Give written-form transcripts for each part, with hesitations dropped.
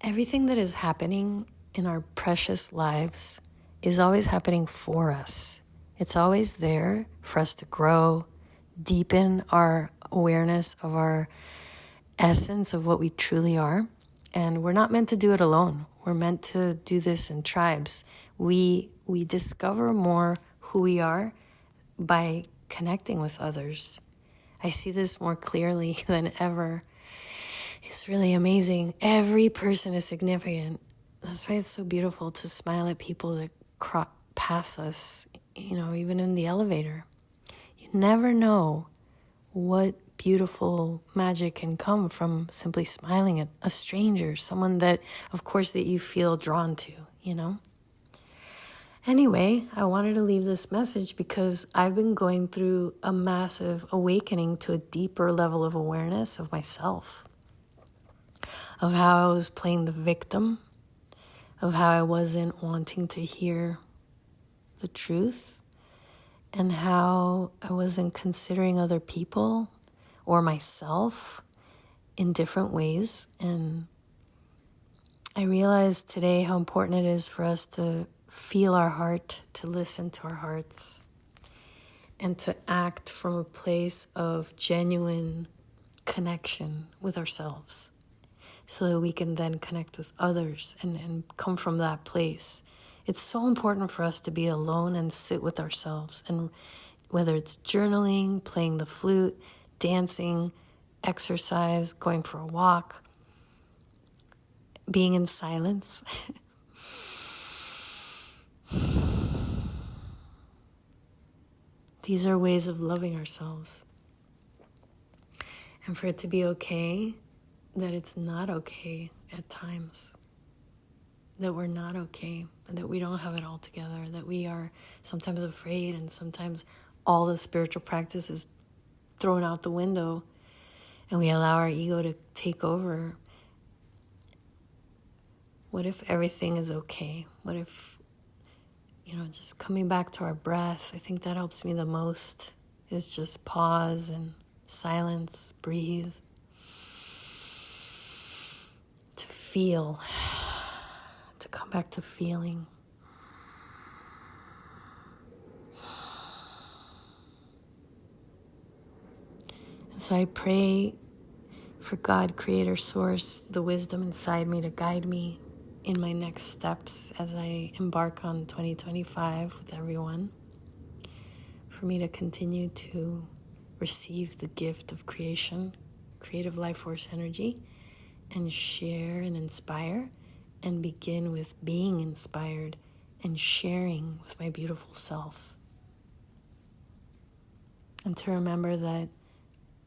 everything that is happening in our precious lives is always happening for us. It's always there for us to grow, deepen our awareness of our essence of what we truly are. And we're not meant to do it alone. We're meant to do this in tribes. We discover more who we are by connecting with others. I see this more clearly than ever. It's really amazing. Every person is significant. That's why it's so beautiful to smile at people that pass us, even in the elevator. You never know what beautiful magic can come from simply smiling at a stranger, someone that, of course, that you feel drawn to, Anyway, I wanted to leave this message because I've been going through a massive awakening to a deeper level of awareness of myself, of how I was playing the victim, of how I wasn't wanting to hear the truth, and how I wasn't considering other people or myself in different ways. And I realized today how important it is for us to feel our heart, to listen to our hearts, and to act from a place of genuine connection with ourselves so that we can then connect with others and come from that place. It's so important for us to be alone and sit with ourselves. And whether it's journaling, playing the flute, dancing, exercise, going for a walk, being in silence. These are ways of loving ourselves. And for it to be okay, that it's not okay at times. That we're not okay, and that we don't have it all together, that we are sometimes afraid, and sometimes all the spiritual practice is thrown out the window, and we allow our ego to take over. What if everything is okay? What if, just coming back to our breath, I think that helps me the most, is just pause and silence, breathe, to feel, to come back to feeling. And so I pray for God, Creator, Source, the wisdom inside me to guide me in my next steps as I embark on 2025 with everyone. For me to continue to receive the gift of creation, creative life force energy, and share and inspire, and begin with being inspired and sharing with my beautiful self. And to remember that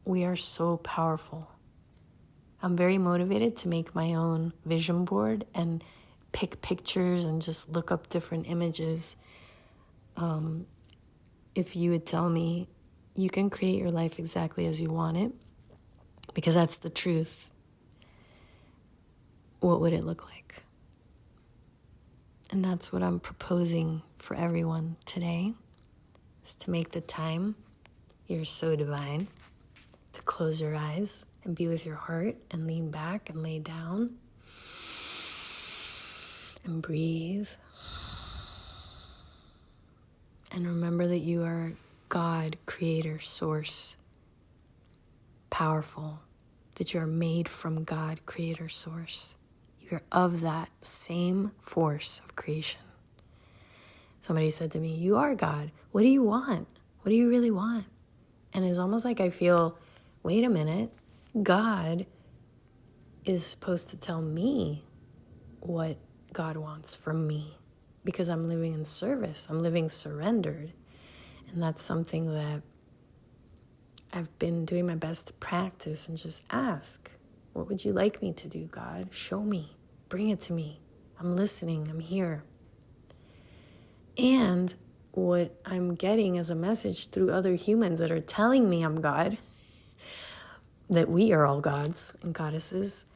we are so powerful. I'm very motivated to make my own vision board and pick pictures and just look up different images. If you would tell me you can create your life exactly as you want it, because that's the truth, what would it look like? And that's what I'm proposing for everyone today, is to make the time, you're so divine, to close your eyes and be with your heart and lean back and lay down and breathe. And remember that you are God, Creator, Source, powerful, that you are made from God, Creator, Source. You are of that same force of creation. Somebody said to me, you are God. What do you want? What do you really want? And it's almost like I feel, wait a minute, God is supposed to tell me what God wants from me, because I'm living in service. I'm living surrendered. And that's something that I've been doing my best to practice and just ask, what would you like me to do, God? Show me. Bring it to me. I'm listening. I'm here. And what I'm getting as a message through other humans that are telling me I'm God, that we are all gods and goddesses,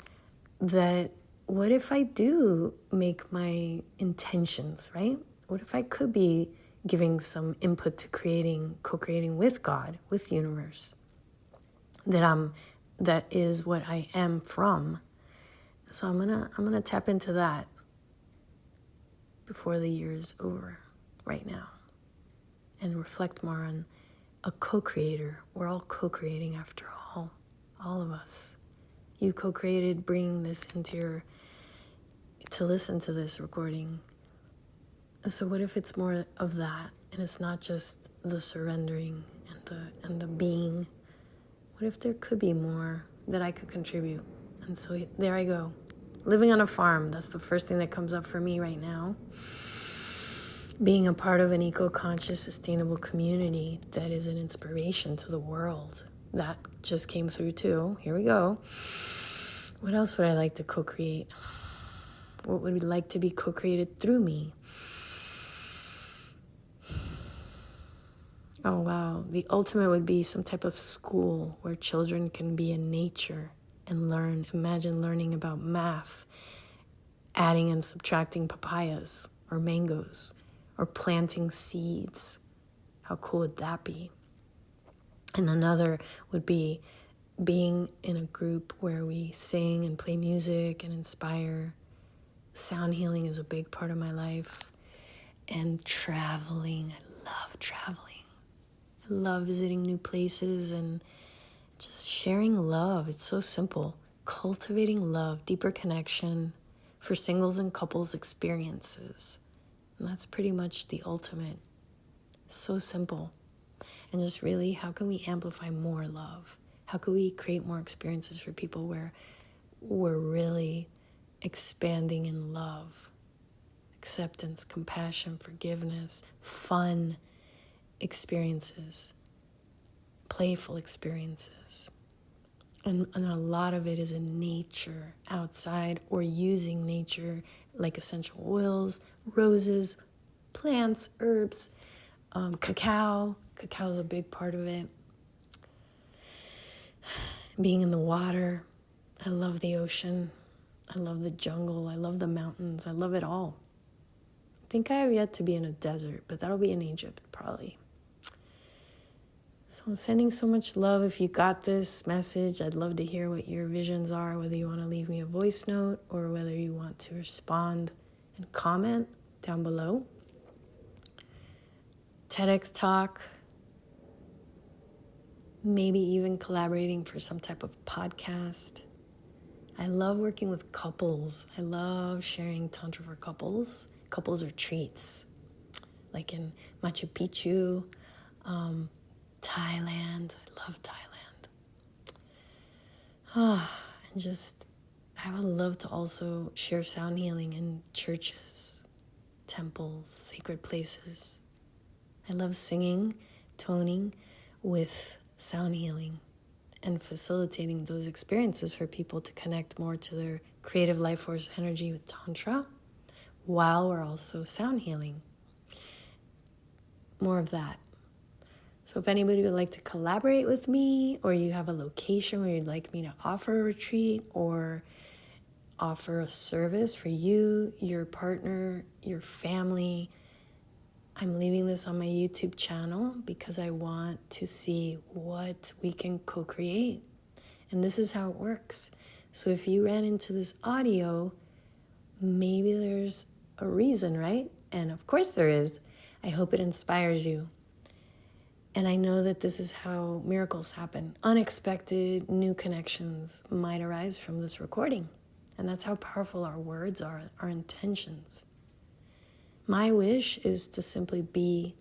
that what if I do make my intentions, right? What if I could be giving some input to co-creating with God, with the universe, that is what I am from. So I'm gonna tap into that before the year is over right now and reflect more on a co-creator. We're all co-creating after all of us. You co-created bringing this to listen to this recording. So what if it's more of that, and it's not just the surrendering and the being? What if there could be more that I could contribute? And so there I go. Living on a farm, that's the first thing that comes up for me right now. Being a part of an eco-conscious, sustainable community that is an inspiration to the world. That just came through too. Here we go. What else would I like to co-create? What would we like to be co-created through me? Oh, wow. The ultimate would be some type of school where children can be in nature and learn. Imagine learning about math, adding and subtracting papayas or mangoes, or planting seeds. How cool would that be? And another would be being in a group where we sing and play music and inspire. Sound healing is a big part of my life. And traveling. I love traveling. I love visiting new places and just sharing love. It's so simple. Cultivating love, deeper connection for singles and couples experiences. And that's pretty much the ultimate. So simple. And just really, how can we amplify more love? How can we create more experiences for people where we're really expanding in love, acceptance, compassion, forgiveness, fun experiences, playful experiences. And a lot of it is in nature, outside, or using nature like essential oils, roses, plants, herbs, cacao. Cacao is a big part of it. Being in the water. I love the ocean. I love the jungle. I love the mountains. I love it all. I think I have yet to be in a desert, but that'll be in Egypt probably. So I'm sending so much love. If you got this message, I'd love to hear what your visions are, whether you want to leave me a voice note or whether you want to respond and comment down below. TEDx talk, maybe even collaborating for some type of podcast. I love working with couples. I love sharing Tantra for couples. Couples retreats, like in Machu Picchu, Thailand. I love Thailand. And just, I would love to also share sound healing in churches, temples, sacred places. I love singing, toning with sound healing and facilitating those experiences for people to connect more to their creative life force energy with Tantra, while we're also sound healing. More of that. So if anybody would like to collaborate with me, or you have a location where you'd like me to offer a retreat or offer a service for you, your partner, your family, I'm leaving this on my YouTube channel because I want to see what we can co-create. And this is how it works. So if you ran into this audio, maybe there's a reason, right? And of course there is. I hope it inspires you. And I know that this is how miracles happen. Unexpected new connections might arise from this recording. And that's how powerful our words are, our intentions. My wish is to simply be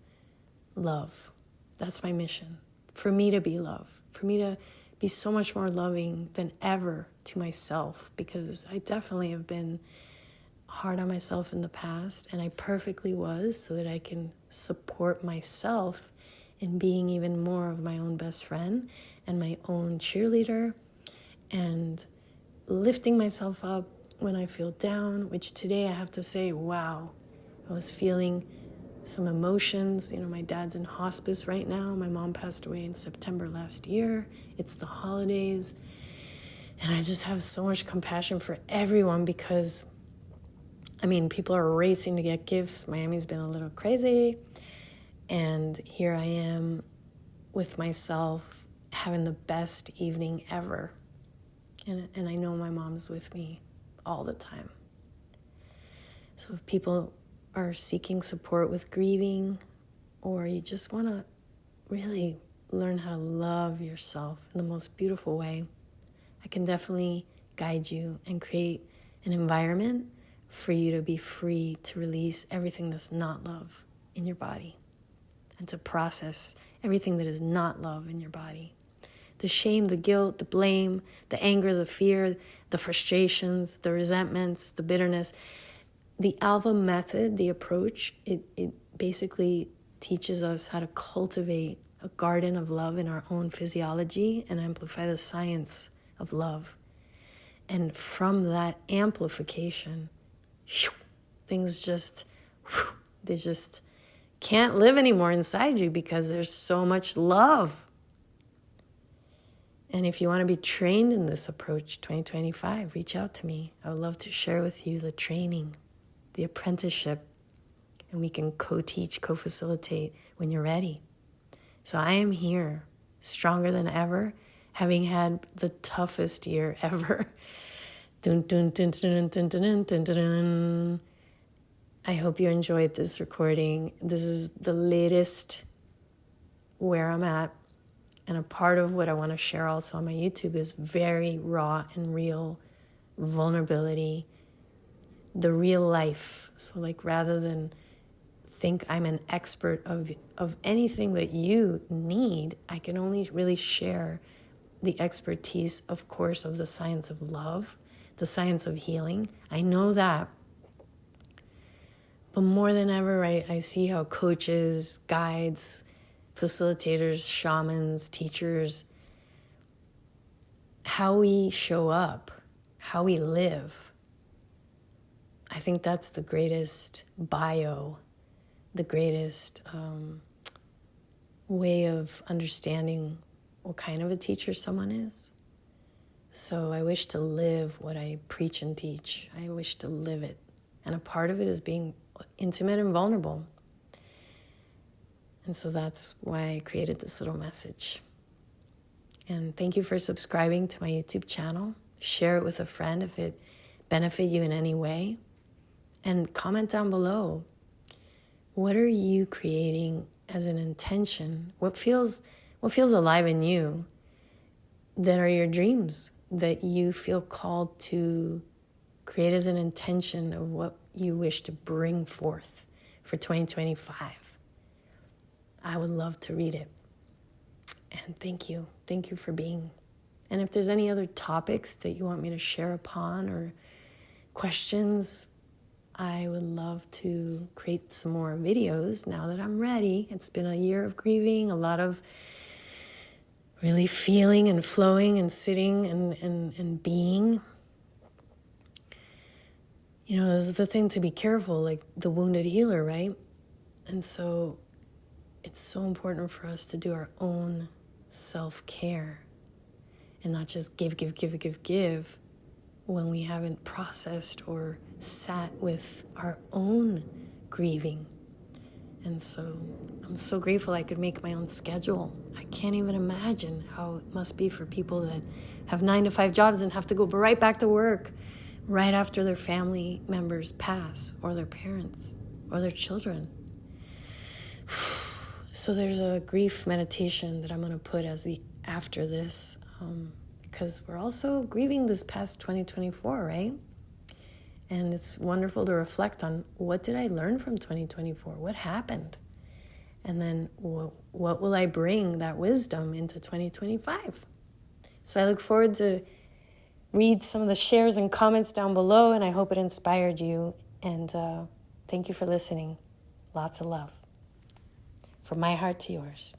love. That's my mission. For me to be love. For me to be so much more loving than ever to myself. Because I definitely have been hard on myself in the past. And I perfectly was, so that I can support myself in being even more of my own best friend and my own cheerleader, and lifting myself up when I feel down, which today I have to say, wow, I was feeling some emotions. You know, my dad's in hospice right now. My mom passed away in September last year. It's the holidays. And I just have so much compassion for everyone because, I mean, people are racing to get gifts. Miami's been a little crazy. And here I am with myself having the best evening ever. And I know my mom's with me all the time. So if people are seeking support with grieving, or you just want to really learn how to love yourself in the most beautiful way, I can definitely guide you and create an environment for you to be free to release everything that's not love in your body and to process everything that is not love in your body. The shame, the guilt, the blame, the anger, the fear, the frustrations, the resentments, the bitterness. The Alpha method, the approach, it basically teaches us how to cultivate a garden of love in our own physiology and amplify the science of love. And from that amplification, things just can't live anymore inside you because there's so much love. And if you want to be trained in this approach, 2025, reach out to me. I would love to share with you the training, the apprenticeship, and we can co-teach, co-facilitate when you're ready. So I am here, stronger than ever, having had the toughest year ever. Dun, dun, dun, dun, dun, dun, dun, dun, dun. I hope you enjoyed this recording. This is the latest where I'm at. And a part of what I want to share also on my YouTube is very raw and real vulnerability, the real life. So like rather than think I'm an expert of anything that you need, I can only really share the expertise, of course, of the science of love, the science of healing. I know that. But more than ever, I see how coaches, guides, facilitators, shamans, teachers, how we show up, how we live. I think that's the greatest bio, the greatest way of understanding what kind of a teacher someone is. So I wish to live what I preach and teach. I wish to live it. And a part of it is being intimate and vulnerable. And so that's why I created this little message. And thank you for subscribing to my YouTube channel. Share it with a friend if it benefit you in any way. And comment down below. What are you creating as an intention? What feels alive in you that are your dreams that you feel called to create as an intention of what you wish to bring forth for 2025? I would love to read it. And thank you. Thank you for being. And if there's any other topics that you want me to share upon or questions, I would love to create some more videos now that I'm ready. It's been a year of grieving, a lot of really feeling and flowing and sitting and being. You know, this is the thing to be careful, like the wounded healer, right? And so it's so important for us to do our own self-care and not just give when we haven't processed or sat with our own grieving. And so I'm so grateful I could make my own schedule. I can't even imagine how it must be for people that have 9-to-5 jobs and have to go right back to work right after their family members pass or their parents or their children. So there's a grief meditation that I'm going to put as the after this, because we're also grieving this past 2024, right? And it's wonderful to reflect on what did I learn from 2024? What happened? And then what will I bring that wisdom into 2025? So I look forward to read some of the shares and comments down below, and I hope it inspired you. And thank you for listening. Lots of love. From my heart to yours.